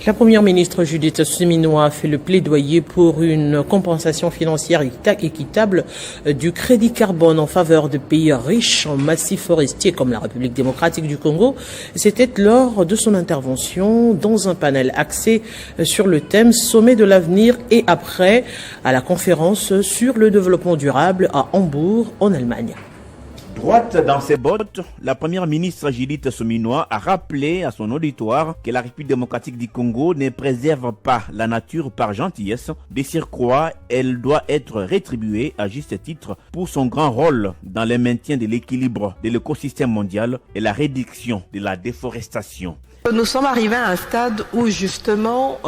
La première ministre Judith Suminwa a fait le plaidoyer pour une compensation financière équitable du crédit carbone en faveur de pays riches en massifs forestiers comme la République démocratique du Congo. C'était lors de son intervention dans un panel axé sur le thème Sommet de l'avenir et après à la conférence sur le développement durable à Hambourg en Allemagne. Droite dans ses bottes, la première ministre Judith Suminwa a rappelé à son auditoire que la République démocratique du Congo ne préserve pas la nature par gentillesse. De surcroît, elle doit être rétribuée à juste titre pour son grand rôle dans le maintien de l'équilibre de l'écosystème mondial et la réduction de la déforestation. Nous sommes arrivés à un stade où justement,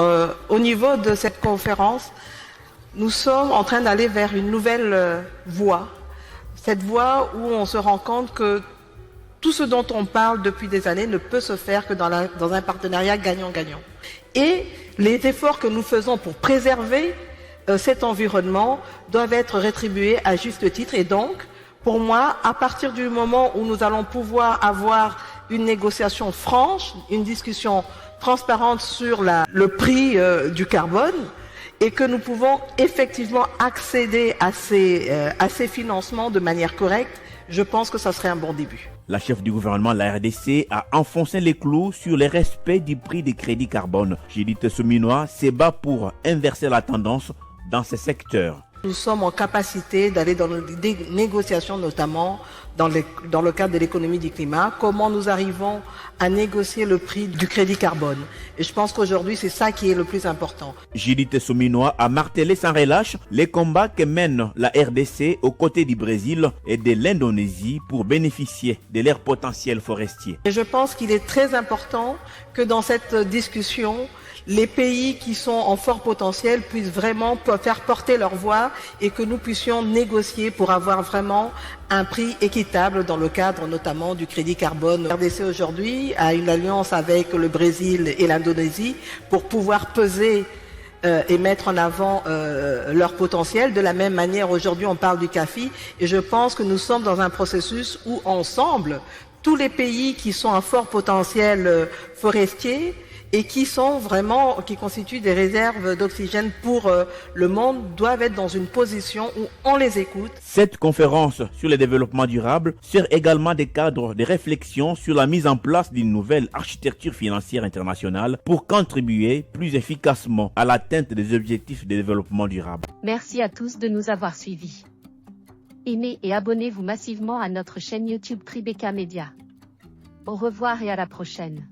au niveau de cette conférence, nous sommes en train d'aller vers une nouvelle voie. Cette voie où on se rend compte que tout ce dont on parle depuis des années ne peut se faire que dans un partenariat gagnant-gagnant. Et les efforts que nous faisons pour préserver cet environnement doivent être rétribués à juste titre. Et donc, pour moi, à partir du moment où nous allons pouvoir avoir une négociation franche, une discussion transparente sur le prix du carbone, et que nous pouvons effectivement accéder à ces financements de manière correcte, je pense que ça serait un bon début. La chef du gouvernement de la RDC a enfoncé les clous sur le respect du prix des crédits carbone. Judith Suminwa se bat pour inverser la tendance dans ces secteurs. Nous sommes en capacité d'aller dans des négociations, notamment dans le cadre de l'économie du climat, comment nous arrivons à négocier le prix du crédit carbone. Et je pense qu'aujourd'hui, c'est ça qui est le plus important. Judith Suminwa a martelé sans relâche les combats que mène la RDC aux côtés du Brésil et de l'Indonésie pour bénéficier de leur potentiel forestier. Et je pense qu'il est très important que dans cette discussion, les pays qui sont en fort potentiel puissent vraiment faire porter leur voix et que nous puissions négocier pour avoir vraiment un prix équitable dans le cadre notamment du crédit carbone. La RDC aujourd'hui a une alliance avec le Brésil et l'Indonésie pour pouvoir peser et mettre en avant leur potentiel. De la même manière, aujourd'hui on parle du CAFI et je pense que nous sommes dans un processus où ensemble, tous les pays qui sont à fort potentiel forestier et qui constituent des réserves d'oxygène pour le monde, doivent être dans une position où on les écoute. Cette conférence sur le développement durable sert également de cadre de réflexion sur la mise en place d'une nouvelle architecture financière internationale pour contribuer plus efficacement à l'atteinte des objectifs de développement durable. Merci à tous de nous avoir suivis. Aimez et abonnez-vous massivement à notre chaîne YouTube Tribeca Media. Au revoir et à la prochaine.